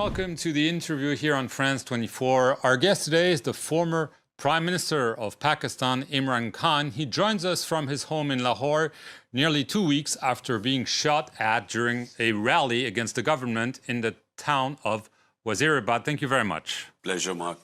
welcome to the interview here on France 24. Our guest today is the former Prime Minister of Pakistan, Imran Khan. He joins us from his home in Lahore nearly 2 weeks after being shot at during a rally against the government in the town of Wazirabad. Thank you very much. Pleasure, Mark.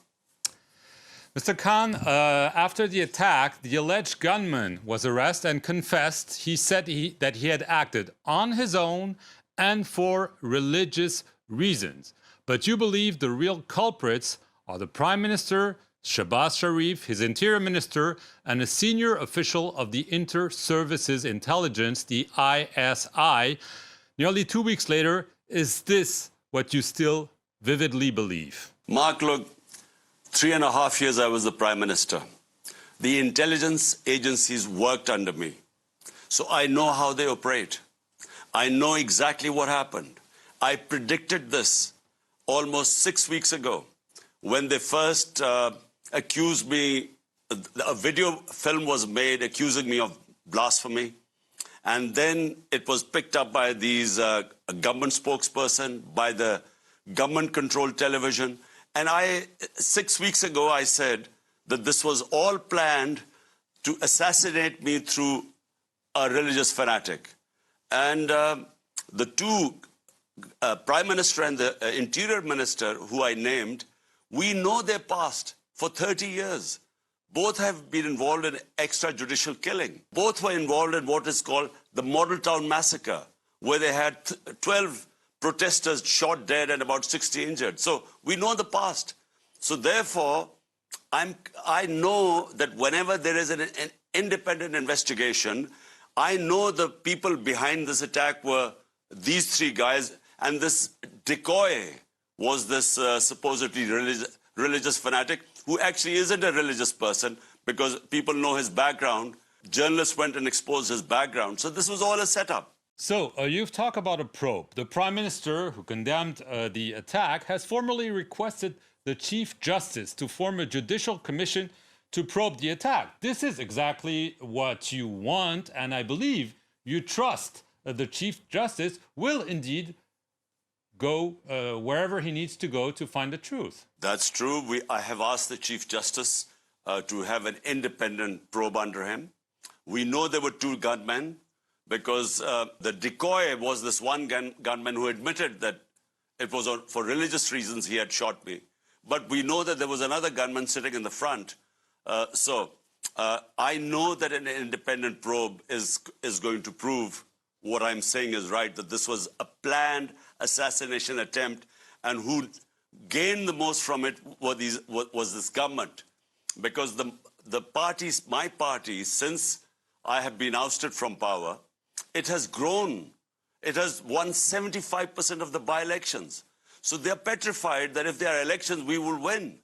Mr. Khan, after the attack, the alleged gunman was arrested and confessed. He said that he had acted on his own and for religious reasons. But you believe the real culprits are the Prime Minister, Shehbaz Sharif, his Interior Minister, and a senior official of the Inter-Services Intelligence, the ISI. Nearly 2 weeks later, is this what you still vividly believe? Mark, look, 3.5 years I was the Prime Minister. The intelligence agencies worked under me. So I know how they operate. I know exactly what happened. I predicted this almost 6 weeks ago when they first accused me. A video film was made accusing me of blasphemy. And then it was picked up by these government spokesperson, by the government-controlled television. And 6 weeks ago, I said that this was all planned to assassinate me through a religious fanatic. And the two, Prime Minister and the Interior Minister, who I named, we know their past for 30 years. Both have been involved in extrajudicial killing. Both were involved in what is called the Model Town Massacre, where they had 12 protesters shot dead and about 60 injured. So we know the past. So therefore, I know that whenever there is an independent investigation, I know the people behind this attack were these three guys, and this decoy was this supposedly religious fanatic who actually isn't a religious person because people know his background. Journalists went and exposed his background. So this was all a setup. So you've talked about a probe. The Prime Minister, who condemned the attack, has formally requested the Chief Justice to form a judicial commission to probe the attack. This is exactly what you want, and I believe you trust that the Chief Justice will indeed go wherever he needs to go to find the truth. That's true. I have asked the Chief Justice to have an independent probe under him. We know there were two gunmen because the decoy was this one gunman who admitted that it was for religious reasons he had shot me. But we know that there was another gunman sitting in the front. So I know that an independent probe is going to prove what I'm saying is right, that this was a planned assassination attempt, and who gained the most from it was this government. Because the parties, my party, since I have been ousted from power, it has grown. It has won 75% of the by-elections. So they're petrified that if there are elections, we will win.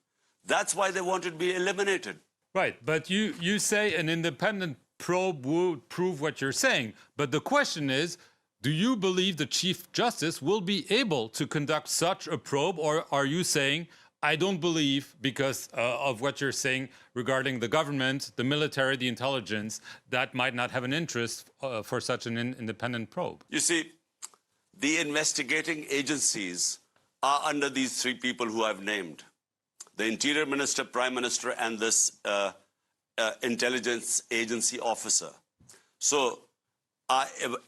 That's why they wanted to be eliminated. Right, but you say an independent probe would prove what you're saying. But the question is, do you believe the Chief Justice will be able to conduct such a probe, or are you saying, I don't believe, because of what you're saying regarding the government, the military, the intelligence, that might not have an interest for such an independent probe? You see, the investigating agencies are under these three people who I've named. The Interior Minister, Prime Minister, and this intelligence agency officer. So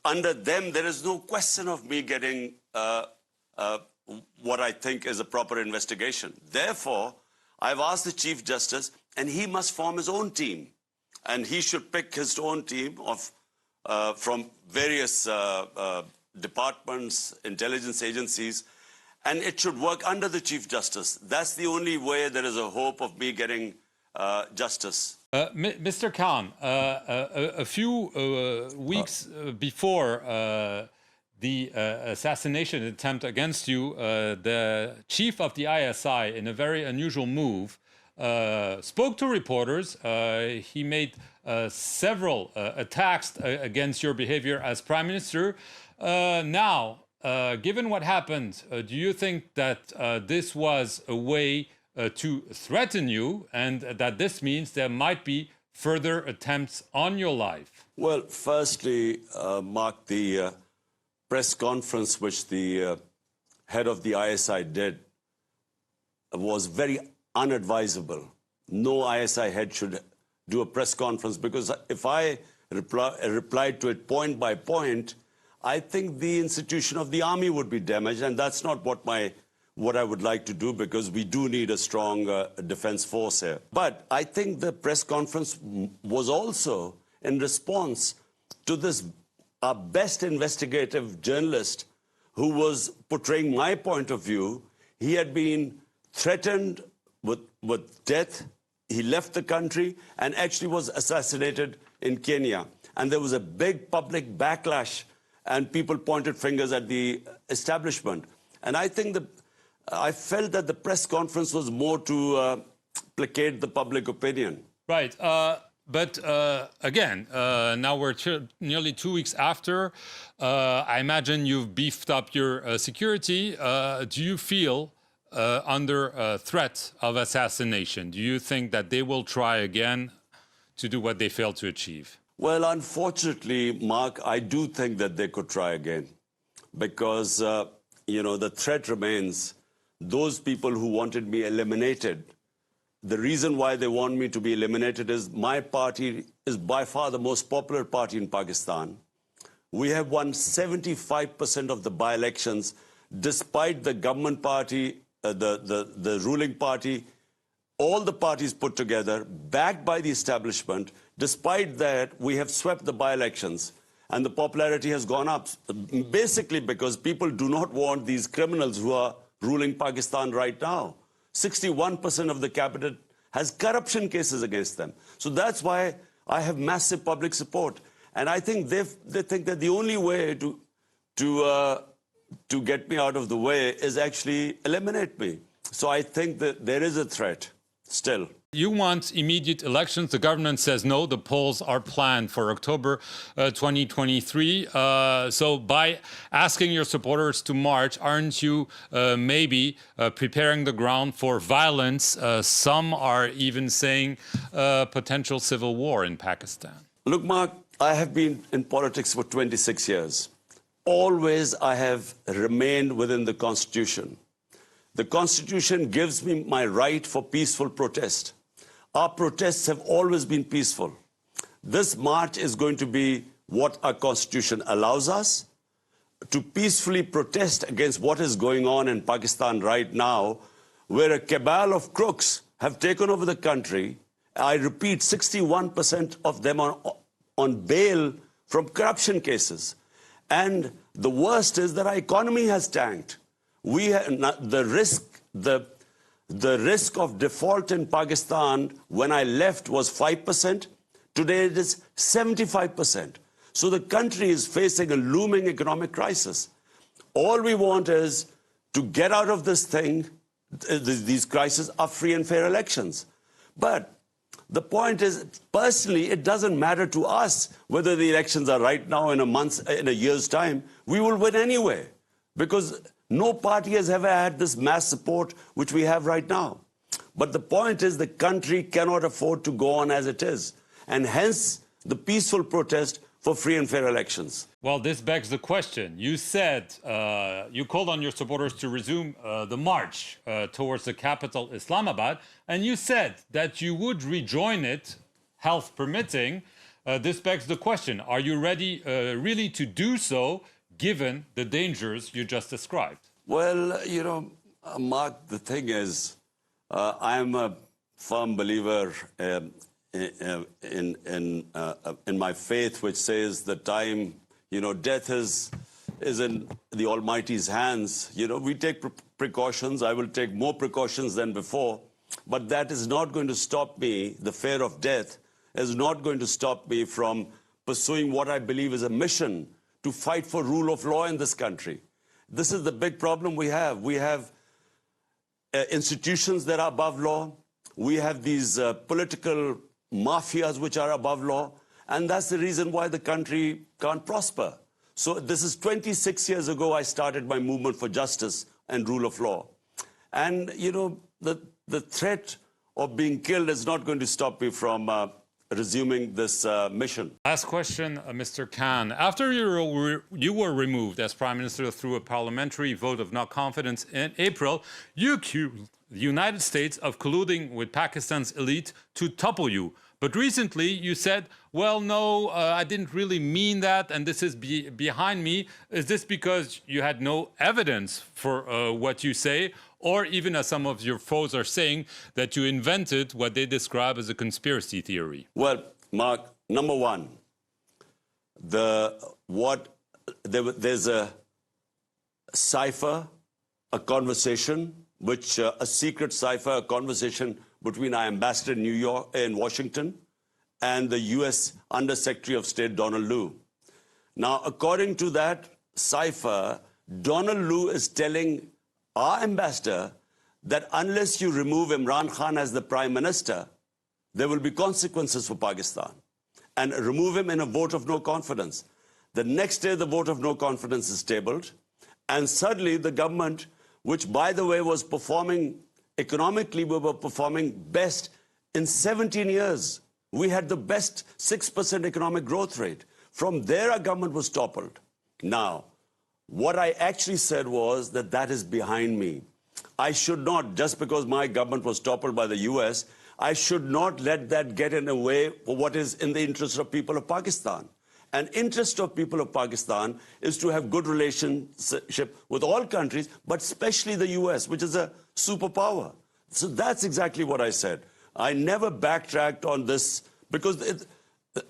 under them, there is no question of me getting what I think is a proper investigation. Therefore, I've asked the Chief Justice, and he must form his own team. And he should pick his own team of from various departments, intelligence agencies, and it should work under the Chief Justice. That's the only way there is a hope of me getting justice. Mr. Khan, a few weeks before the assassination attempt against you, the chief of the ISI, in a very unusual move, spoke to reporters. He made several attacks against your behavior as Prime Minister. Now, given what happened, do you think that this was a way to threaten you, and that this means there might be further attempts on your life? Well, firstly, Mark, the press conference which the head of the ISI did was very unadvisable. No ISI head should do a press conference, because if I replied to it point by point, I think the institution of the army would be damaged, and that's not what I would like to do, because we do need a strong defense force here. But I think the press conference was also in response to this, our best investigative journalist who was portraying my point of view. He had been threatened with death. He left the country and actually was assassinated in Kenya. And there was a big public backlash, and people pointed fingers at the establishment. And I think I felt that the press conference was more to placate the public opinion. Right. But again, now we're nearly 2 weeks after. I imagine you've beefed up your security. Do you feel under threat of assassination? Do you think that they will try again to do what they failed to achieve? Well, unfortunately, Mark, I do think that they could try again, because, the threat remains. Those people who wanted me eliminated, the reason why they want me to be eliminated is my party is by far the most popular party in Pakistan. We have won 75% of the by-elections, despite the government party, the ruling party, all the parties put together, backed by the establishment. Despite that, we have swept the by-elections, and the popularity has gone up, basically because people do not want these criminals who are ruling Pakistan right now. 61% of the cabinet has corruption cases against them. So that's why I have massive public support. And I think they think that the only way to get me out of the way is actually eliminate me. So I think that there is a threat still. You want immediate elections. The government says no, the polls are planned for October 2023. So by asking your supporters to march, aren't you maybe preparing the ground for violence? Some are even saying potential civil war in Pakistan. Look, Mark, I have been in politics for 26 years. Always I have remained within the Constitution. The Constitution gives me my right for peaceful protest. Our protests have always been peaceful. This march is going to be what our Constitution allows us, to peacefully protest against what is going on in Pakistan right now, where a cabal of crooks have taken over the country. I repeat, 61% of them are on bail from corruption cases. And the worst is that our economy has tanked. The risk of default in Pakistan when I left was 5%. Today it is 75%. So the country is facing a looming economic crisis. All we want is to get out of this thing. These crises are free and fair elections. But the point is, personally, it doesn't matter to us whether the elections are right now, in a year's time. We will win anyway, because no party has ever had this mass support which we have right now. But the point is, the country cannot afford to go on as it is, and hence the peaceful protest for free and fair elections. Well, this begs the question. You said you called on your supporters to resume the march towards the capital, Islamabad, and you said that you would rejoin it, health permitting. This begs the question. Are you ready really to do so, given the dangers you just described? Well, Mark, the thing is, I am a firm believer in my faith, which says the time, death is in the Almighty's hands. We take precautions. I will take more precautions than before. But that is not going to stop me. The fear of death is not going to stop me from pursuing what I believe is a mission to fight for rule of law in this country. This is the big problem we have. We have institutions that are above law. We have these political mafias which are above law. And that's the reason why the country can't prosper. So this is 26 years ago I started my movement for justice and rule of law. And, the threat of being killed is not going to stop me from resuming this mission. Last question, Mr. Khan. After you were removed as Prime Minister through a parliamentary vote of no confidence in April, you accused the United States of colluding with Pakistan's elite to topple you. But recently you said, well, no, I didn't really mean that, and this is behind me. Is this because you had no evidence for what you say? Or even, as some of your foes are saying, that you invented what they describe as a conspiracy theory? Well, Mark, number one, there's a cipher, a conversation, a secret cipher, a conversation between our ambassador in Washington and the U.S. Under-Secretary of State, Donald Lu. Now, according to that cipher, Donald Lu is telling our ambassador that unless you remove Imran Khan as the Prime Minister, there will be consequences for Pakistan. And remove him in a vote of no confidence. The next day, the vote of no confidence is tabled. And suddenly, the government, which, by the way, was performing economically, we were performing best in 17 years. We had the best 6% economic growth rate. From there, our government was toppled. Now, what I actually said was that is behind me. I should not, just because my government was toppled by the US, I should not let that get in the way for what is in the interest of people of Pakistan. An interest of people of Pakistan is to have good relationship with all countries, but especially the US, which is a superpower. So that's exactly what I said. I never backtracked on this because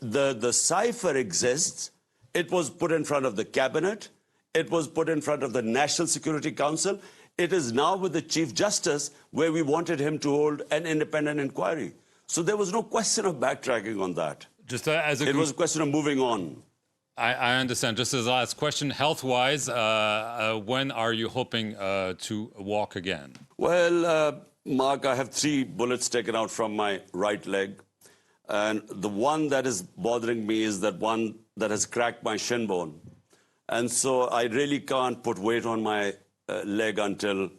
the cipher exists. It was put in front of the cabinet. It was put in front of the National Security Council. It is now with the Chief Justice, where we wanted him to hold an independent inquiry. So there was no question of backtracking on that. Just it was a question of moving on. I understand. Just as a last question, health-wise, when are you hoping to walk again? Well, Mark, I have 3 bullets taken out from my right leg. And the one that is bothering me is that one that has cracked my shin bone. And so I really can't put weight on my leg until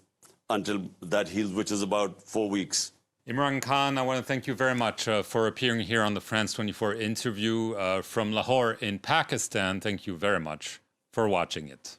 that heals, which is about 4 weeks. Imran Khan, I want to thank you very much for appearing here on the France 24 interview from Lahore in Pakistan. Thank you very much for watching it.